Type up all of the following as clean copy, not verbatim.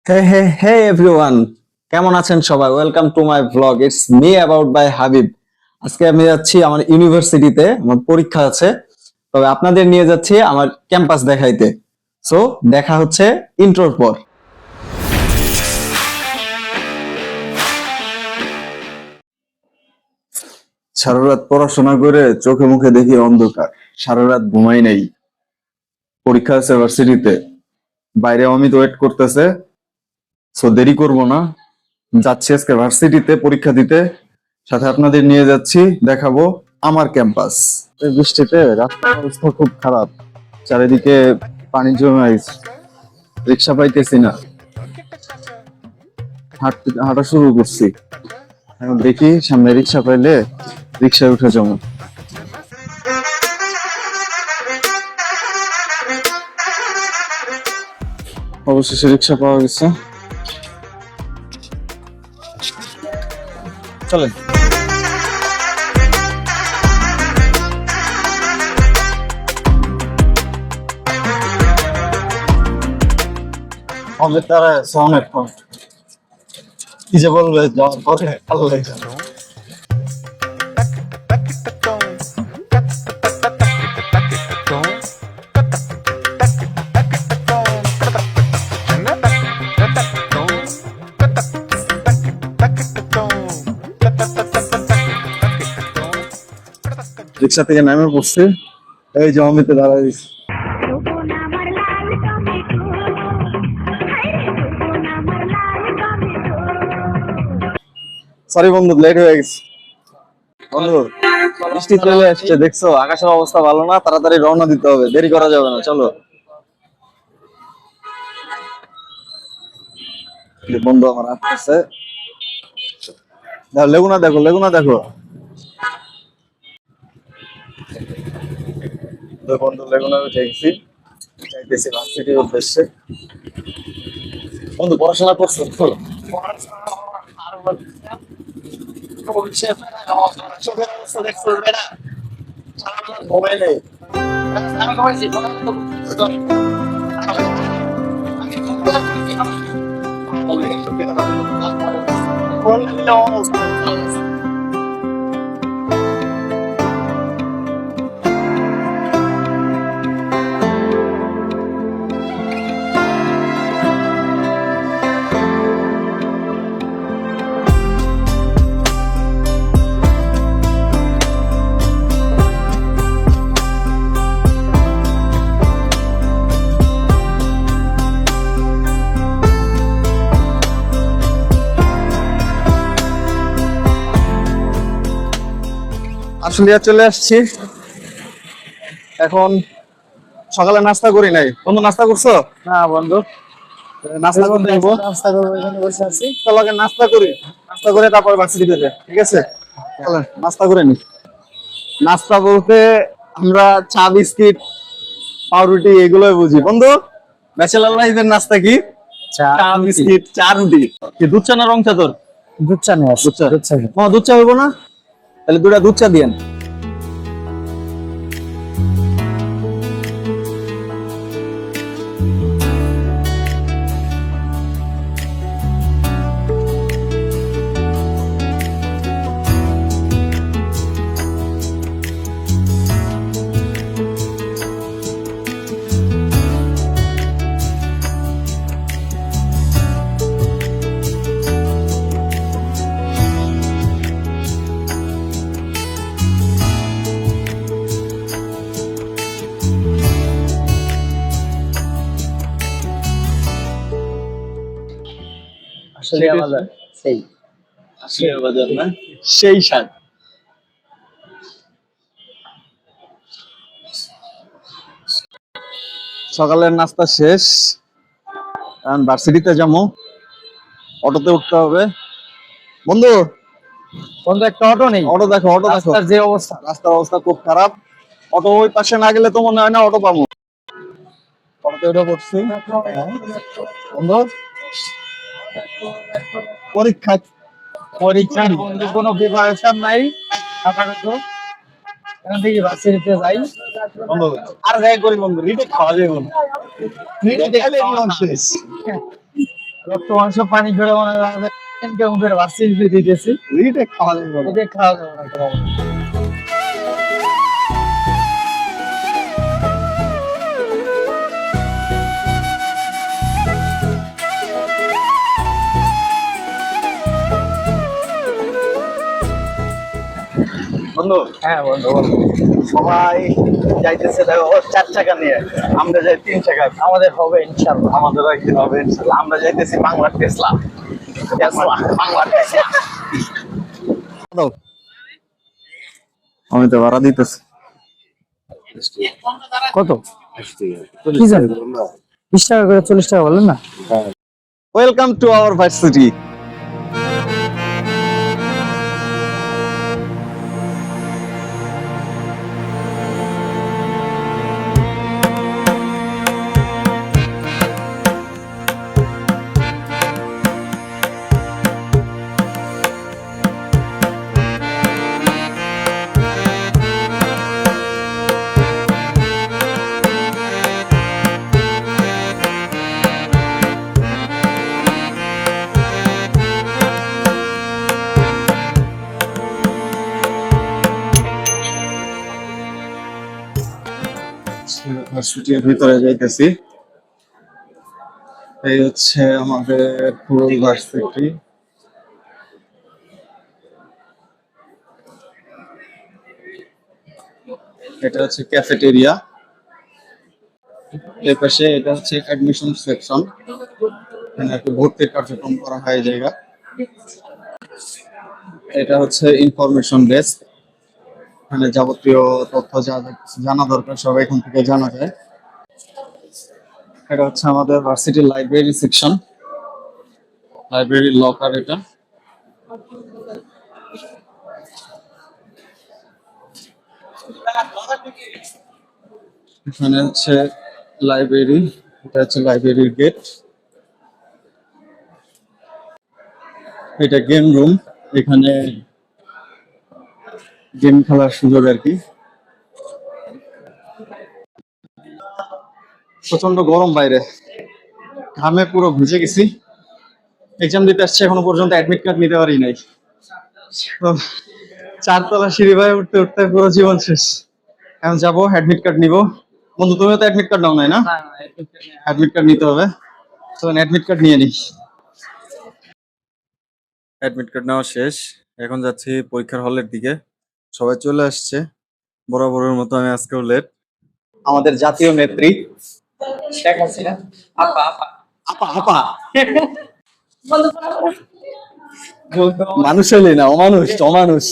হে everyone, কেমন আছেন সবাই? Welcome to my blog. It's me অ্যাবাউট বাই হাবিব। আজকে আমি যাচ্ছি আমার ইউনিভার্সিটিতে, আমার পরীক্ষা আছে। তবে আপনাদের নিয়ে যাচ্ছি আমার ক্যাম্পাস দেখাইতে। সো দেখা হচ্ছে ইন্ট্রোর পর। সারা রাত পড়াশোনা করে চোখে মুখে দেখি অন্ধকার। সারা রাত ঘুমাই নাই। পরীক্ষা আছে ভার্সিটিতে, বাইরে অমিত ওয়েট করতেছে। সো দেরি করব না, যাচ্ছি আজকে ভার্সিটিতে পরীক্ষা দিতে। সাথে আপনাদের নিয়ে যাচ্ছি, দেখাবো আমার ক্যাম্পাস। এই বৃষ্টিতে রাস্তার অবস্থা খুব খারাপ, চারিদিকে পানি জমে আছে, রিক্সা পাইতেছি না। হাঁটা শুরু করছি, এখন দেখি সামনে রিক্সা পাইলে রিক্সায় উঠে যাবো। অবশেষে রিক্সা পাওয়া গেছে, চলেন। আমাদের তারা অনেকক্ষণ কি যে বলবে, যাওয়ার পরে আল্লাহ জানে। রিক্সা থেকে নামে পড়ছে, এই যে অমিতে দাঁড়াই। সরি বন্ধু, লেট হয়ে গেছে। বন্ধু বৃষ্টি চলে আসছে, দেখছো আকাশের অবস্থা ভালো না, তাড়াতাড়ি রওনা দিতে হবে, দেরি করা যাবে না, চলো। বন্ধু আমার আসতেছে, লেগুনা দেখো, লেগুনা দেখো। বন্ধু লেগুনা উঠে গেছি, যাইতেছি ভার্সিটির উদ্দেশ্যে। বন্ধু পড়াশোনা করছো? মোবাইল নেই। আসলে চলে আসছি এখন। সকালে নাস্তা করি নাই। বন্ধু নাস্তা করছো? না বন্ধু, নাস্তা করতে যাবো, নাস্তা করবো এখানে বসে আছি। চলো আগে নাস্তা করি, নাস্তা করে তারপর ভার্সিটিতে যাই, ঠিক আছে? চলেন নাস্তা করে নি। নাস্তা বলতে আমরা চা বিস্কিট পাউরুটি এগুলোই বুঝি। বন্ধু ব্যাচেলার লাইফের নাস্তা কি? চা বিস্কিট, চা রুটি। কি দুধ চা না রং চা? তোর দুধ চা নিয়ে আসি। দুধ চা। দুধ চা খেয়ে। দুধ চা হইব না? তাহলে দুটা দুধ চা দিয়েন। আসলে আমাদের সেই আশিয়ার বাজার না, সেই স্বাদ। সকালের নাস্তা শেষ, এখন ভার্সিটিতে যাবো, অটোতে উঠতে হবে। বন্ধু বন্ধু একটা অটো নেই। অটো দেখো, অটো দেখো। রাস্তার যে অবস্থা, রাস্তার অবস্থা খুব খারাপ, অটো ওই পাশে না গেলে তো মনে হয় না অটো পাবো। অটোতে উঠে পড়ছি। বন্ধু পরীক্ষা, পরীক্ষার বন্ধু কোনো প্রিপারেশন নাই। আপাতত এখান থেকে ভার্সিটিতে যাই। বন্ধু আর যাই করি বন্ধু, রিটেক খাওয়া যাবে না। রিটেক খাইলে এক্সাম শেষ। রক্ত মাংস পানি করে মনে হয় ইনকাম করে ভার্সিটিতে দিতেছি। রিটেক খাওয়া যাবে না। এটা খাওয়া যাবে না তো। বন্ধু, হ্যাঁ বন্ধু বন্ধু, সবাই যাইতেছে দেখো 4 চাকা নিয়ে, আমরা যাই 3 চাকা। আমাদের হবে ইনশাআল্লাহ। আমাদের একদিন হবে ইনশাআল্লাহ। আমরা যাইতেছি বাংলার টেসলা। বাংলার টেসলা। দাও। আমি তো ভাড়া দিতেছি। কত কি জানি 20 টাকা করে 40 টাকা বলেন না। Welcome to our varsity. ভার্সিটির ভিতরে যাইতেছি। এই হচ্ছে আমাদের পুরো ভার্সিটি। এটা হচ্ছে ক্যাফেটেরিয়া। এর পাশে এটা হচ্ছে অ্যাডমিশন সেকশন, এখানে আর কি ভর্তির কার্যক্রম করা হয় এই জায়গা। এটা হচ্ছে ইনফরমেশন ডেস্ক, এখানে যাবতীয় তথ্য যা যা জানা দরকার সব এখান থেকে জানা যায়। এটা হচ্ছে আমাদের ভার্সিটির লাইব্রেরি সেকশন, লাইব্রেরি লকার এটা। এখানে হচ্ছে লাইব্রেরি, এটা হচ্ছে লাইব্রেরির গেট। এটা গেম রুম, এখানে গেম খেলার সুযোগ আর কি। প্রচন্ড গরম বাইরে, ঘামে পুরো ভিজে গেছি। এক্সাম দিতে আসছে, এখনো পর্যন্ত অ্যাডমিট কার্ড নিতে পারি নাই। তো 4 তলা সিঁড়ি বায়ে উঠতে উঠতে পুরো জীবন শেষ। এখন যাবো অ্যাডমিট কার্ড নিব। বন্ধু তুমিও তো অ্যাডমিট কার্ড নাও নাই না? অ্যাডমিট কার্ড নিতে হবে, তো অ্যাডমিট কার্ড নিয়ে নিই। অ্যাডমিট কার্ড নেওয়া শেষ, এখন যাচ্ছি পরীক্ষার হলের দিকে। সবাই চলে আসছে বরাবরের মতো, আমি আজকেও লেট। আমাদের জাতীয় নেত্রী শেখ হাসিনা আপা আপা আপা আপা বন্ধু বলতো মানুষ হইলে না অমানুষ অমানুষ।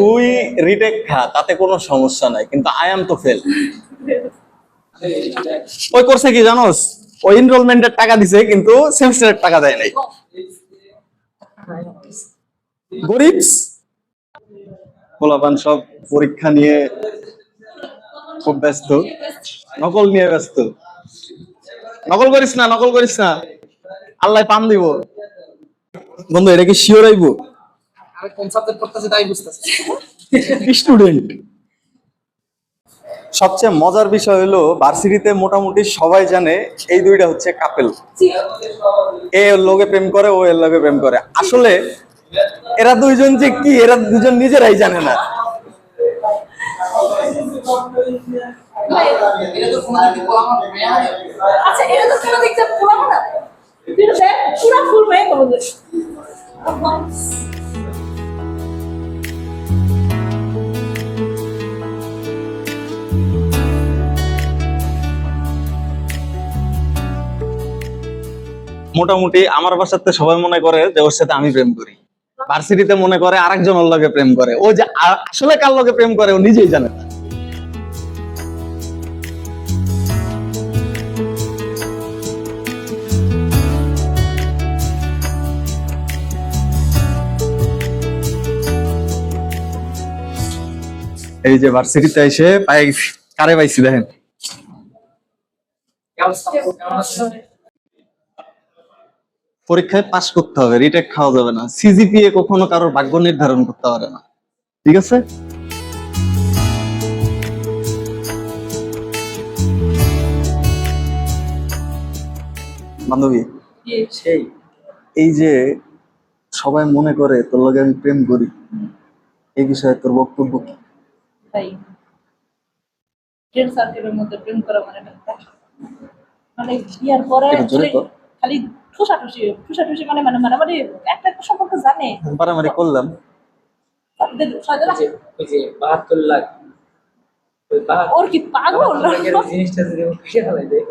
তুই রিটেক খা, তাতে কোনো সমস্যা নাই, কিন্তু আই এম তো ফেল। ওই করছে কি জানোস, ওই এনরোলমেন্টের টাকা দিছে কিন্তু সেমিস্টারের টাকা দেয় নাই। গরিবস পোলাপান সব পরীক্ষা নিয়ে খুব ব্যস্ত, নকল নিয়ে ব্যস্ত। নকল করিস না, নকল করিস না, আল্লাহ পাম দিব। বন্ধু এটা কি শিওর আইব? আমি কোন সাবজেক্ট পড়তেছি তাই বুঝতেছি। স্টুডেন্ট। সবচেয়ে মজার বিষয় হলো ভার্সিটিতে মোটামুটি সবাই জানে এই দুইটা হচ্ছে কাপেল। এ ওর লগে প্রেম করে, ও এর লগে প্রেম করে। আসলে এরা দুইজন যে কি, এরা দুজন নিজেরাই জানে না। আচ্ছা এটা তো কোনো দেখতে পুরো না, তুই তো দেখ পুরো ফুল হয়ে গেল। মোটামুটি আমার বাসাতে সবাই মনে করে যে ওর সাথে আমি প্রেম করি, ভার্সিটিতে মনে করে আরেকজন ওর লগে প্রেম করে। ও যে আসলে কার লগে প্রেম করে ও নিজেই জানে না। এই যে ভার্সিটিতে এসে পাই কারে পাইছি দেখেন। পরীক্ষায় পাস করতে হবে, রিটেক খাওয়া যাবে না। সিজিপিএ কখনো কারোর ভাগ্য নির্ধারণ করতে পারে না, ঠিক আছে? বান্ধবী, কি? সেই এই যে সবাই মনে করে তোর লগে আমি প্রেম করি, এই বিষয়ে তোর বক্তব্য কি? তাই ফ্রেন্ড সার্কেলের মধ্যে প্রেম করা মানে একটা মানে বিয়ার পরে একটু জোরে কর। খালি ঠুসাঠুসি মানে মানে মানে মানে একটা একটা সম্পর্ক জানে মারামারি করলাম, তাদের সাজা ওই যে 72 লাখ ওই ওর কি পাগল 72 লাখের জিনিসটা যদি ও কিসে ফেলাই দেয়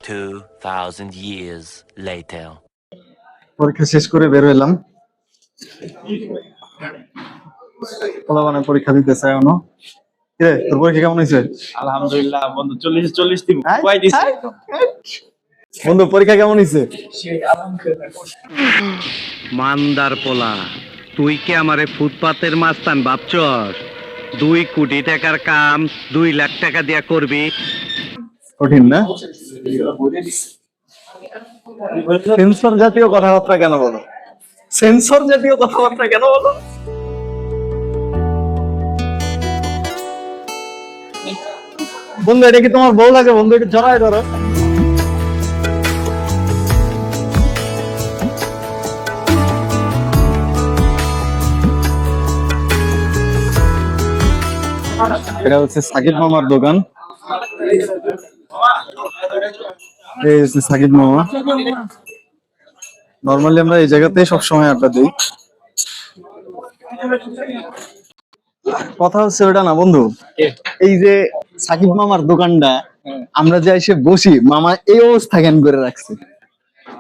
2,000 years later. পরীক্ষা শেষ করে বের হইলাম। পোলাপানে পরীক্ষা দিতে চাই এখনো। কিরে তোর পরীক্ষা কেমন হয়েছে? আলহামদুলিল্লাহ বন্ধু 40 দিন হ্যাঁ? কয় দিছে বন্ধু পরীক্ষা কেমন হয়েছে? সেই আলহামদুলিল্লাহ মান্দার পোলা, তুই কি আমারে ফুটপাতের মাস্তান ভাবছস? 2 কোটি টাকার কাম 2 লাখ টাকা দিয়া করবি? কঠিন না? সেন্সর জাতীয় কথাবার্তা কেন বলো? সেন্সর জাতীয় কথাবার্তা কেন বলো? বন্ধু এটা কি তোমার বউ লাগে? বন্ধু একটু জড়াই ধরো। এটা হচ্ছে সাকিব মামার দোকান। এই হচ্ছে সাকিব মামা। নর্মালি আমরা এই জায়গাতেই সবসময় আড্ডা দিই। কথা হচ্ছে ওটা না বন্ধু, এই যে সাকিব মামার দোকানটা আমরা যে এসে বসি, মামা এই অবস্থা জ্ঞান করে রাখছে।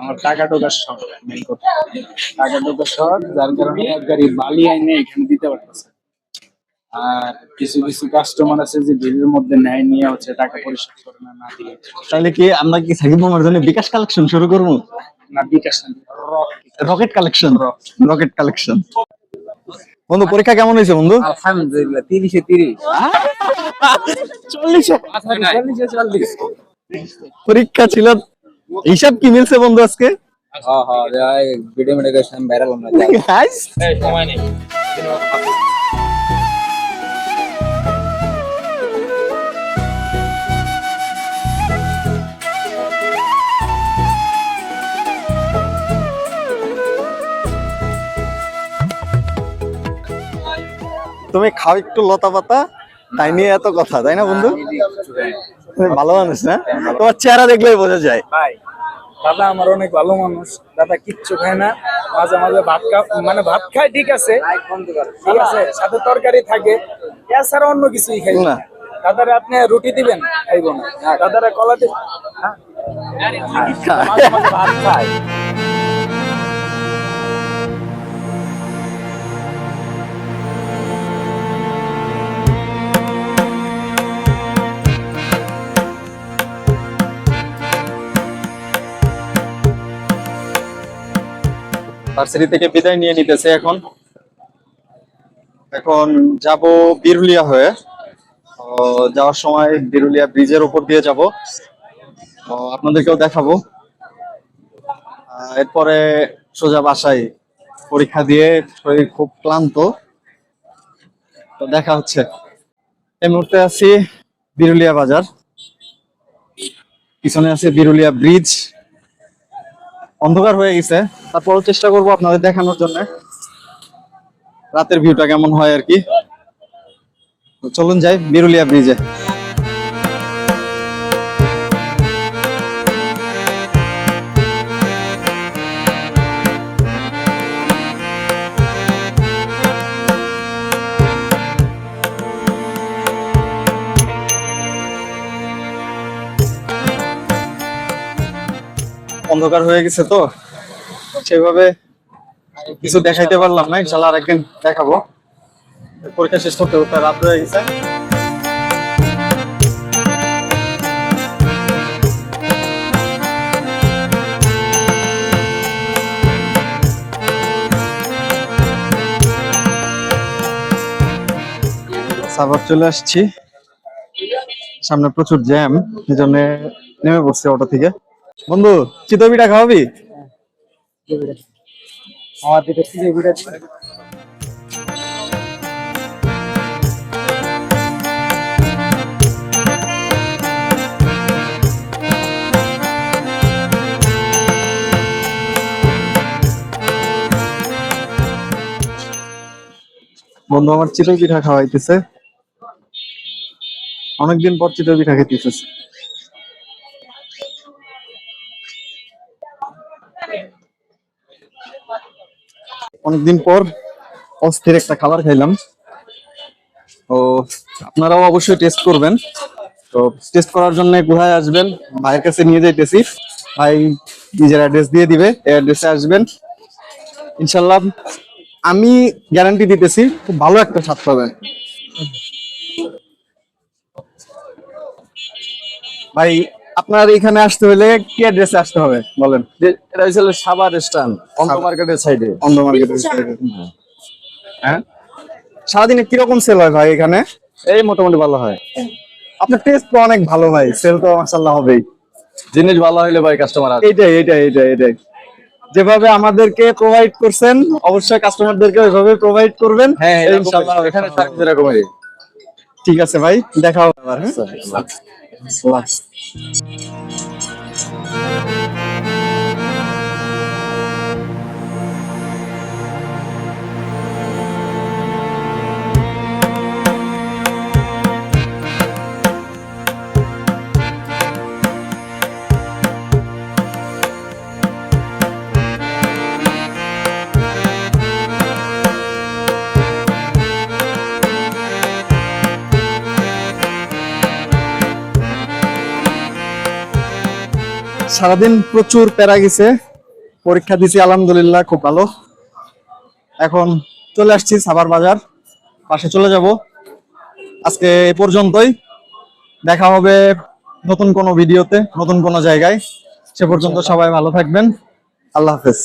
আমার টাকা টোকার শখ মেইন কথা টাকা টোকার শখ যার কারণে এক গাড়ি বালি আইনে এখানে দিতে পারতেছে আর কিছু কিছু কাস্টমার আছে যে বিলের মধ্যে নেয় নিয়ে হচ্ছে টাকা পরিশোধ করে না না দিয়ে তাহলে কি আমরা কি সাকিব মামার জন্য বিকাশ কালেকশন শুরু করবো? না বিকাশ না রকেট কালেকশন, রকেট কালেকশন। বন্ধু পরীক্ষা কেমন হয়েছে বন্ধু? আলহামদুলিল্লাহ 30-30 40 পরীক্ষা ছিল, হিসাব কি মিলছে বন্ধু আজকে? হ্যাঁ হ্যাঁ ভিডিও মেডিকেশন ভাইরাল আমরা Guys, সময় নেই তুমি খাও একটু লতা পাতা, তাই নিয়ে এত কথা, তাই না বন্ধু? তুমি ভালো মানুষ না, তোমার চেহারা দেখলেই বোঝা যায়। ভাই দাদা আমার অনেক ভালো মানুষ দাদা কিচ্ছু খায় না মাঝে মাঝে মানে ভাত খায় ঠিক আছে ঠিক আছে সাথে তরকারি থাকে এছাড়া অন্য কিছুই খাই না। না দাদারে আপনি রুটি দিবেন খাইব না দাদারে কলা দিবেন মাঝে মাঝে ভাত খায় ভার্সিটি থেকে বিদায় নিয়ে নিতেছে এখন। এখন যাব বিরুলিয়া হয়ে। যাওয়ার সময় বিরুলিয়া ব্রিজের উপর দিয়ে যাব, আপনাদেরকেও দেখাবো। এরপরে সোজা বাসায়। পরীক্ষা দিয়ে শরীর খুব ক্লান্ত, তো দেখা হচ্ছে। এই মুহূর্তে আছি বিরুলিয়া বাজার, পিছনে আছে বিরুলিয়া ব্রিজ। অন্ধকার হয়ে গেছে, তারপরও চেষ্টা করবো আপনাদের দেখানোর জন্য রাতের ভিউটা কেমন হয় আর কি। তো চলুন যাই বিরুলিয়া ব্রিজে। অন্ধকার হয়ে গেছে তো সেভাবে কিছু দেখাইতে পারলাম না, ইনশাল্লাহ আরেকদিন দেখাবো। পরীক্ষা শেষ করতে করতে রাত হয়ে গেছে। সাভার চলে আসছি, সামনে প্রচুর জ্যাম, এই জন্য নেমে পড়ছি অটো থেকে। বন্ধু চিতই পিঠা খাওয়াবি? আমার দিকে ভিডিও বন্ধু আমার চিতই পিঠা খাওয়াইতেছে, অনেকদিন পর চিতই পিঠা খেতেছে। অনেকদিন পর অস্থির একটা খাবার খাইলাম। তো আপনারাও অবশ্যই টেস্ট করবেন। তো টেস্ট করার জন্য কোথায় আসবেন, ভাইয়ের কাছে নিয়ে যাইতেছি। ভাই নিজের অ্যাড্রেস দিয়ে দিবে, এই অ্যাড্রেসে আসবেন ইনশাল্লাহ। আমি গ্যারান্টি দিতেছি খুব ভালো একটা স্বাদ পাবেন। ভাই আপনার এখানে আসতে হলে কি অ্যাড্রেসে আসতে হবে বলেন? এটা হচ্ছে সাভার স্ট্যান্ড, অন্ত মার্কেটের সাইডে। অন্ধ মার্কেটের সাইডে। হ্যাঁ, সারাদিনে কিরকম সেল হয় ভাই এখানে? এই মোটামুটি ভালো হয়। আপনার টেস্ট তো অনেক ভালো ভাই, সেল তো মাশাআল্লাহ হবেই। জিনিস ভালো হইলে ভাই কাস্টমার আসে। এইটাই যেভাবে আমাদেরকে প্রোভাইড করছেন অবশ্যই কাস্টমারদেরকে ওইভাবে প্রোভাইড করবেন। হ্যাঁ ইনশাআল্লাহ এখানে সার্ভিস এরকমই। ঠিক আছে ভাই, দেখা হবে আবার। হ্যাঁ আল্লাহ। সারাদিন প্রচুর প্যারা গেছে, পরীক্ষা দিছি আলহামদুলিল্লাহ খুব ভালো। এখন চলে আসছি সাভার বাজার, পাশে চলে যাব। আজকে এ পর্যন্তই, দেখা হবে নতুন কোনো ভিডিওতে, নতুন কোনো জায়গায়। সে পর্যন্ত সবাই ভালো থাকবেন, আল্লাহ হাফেজ।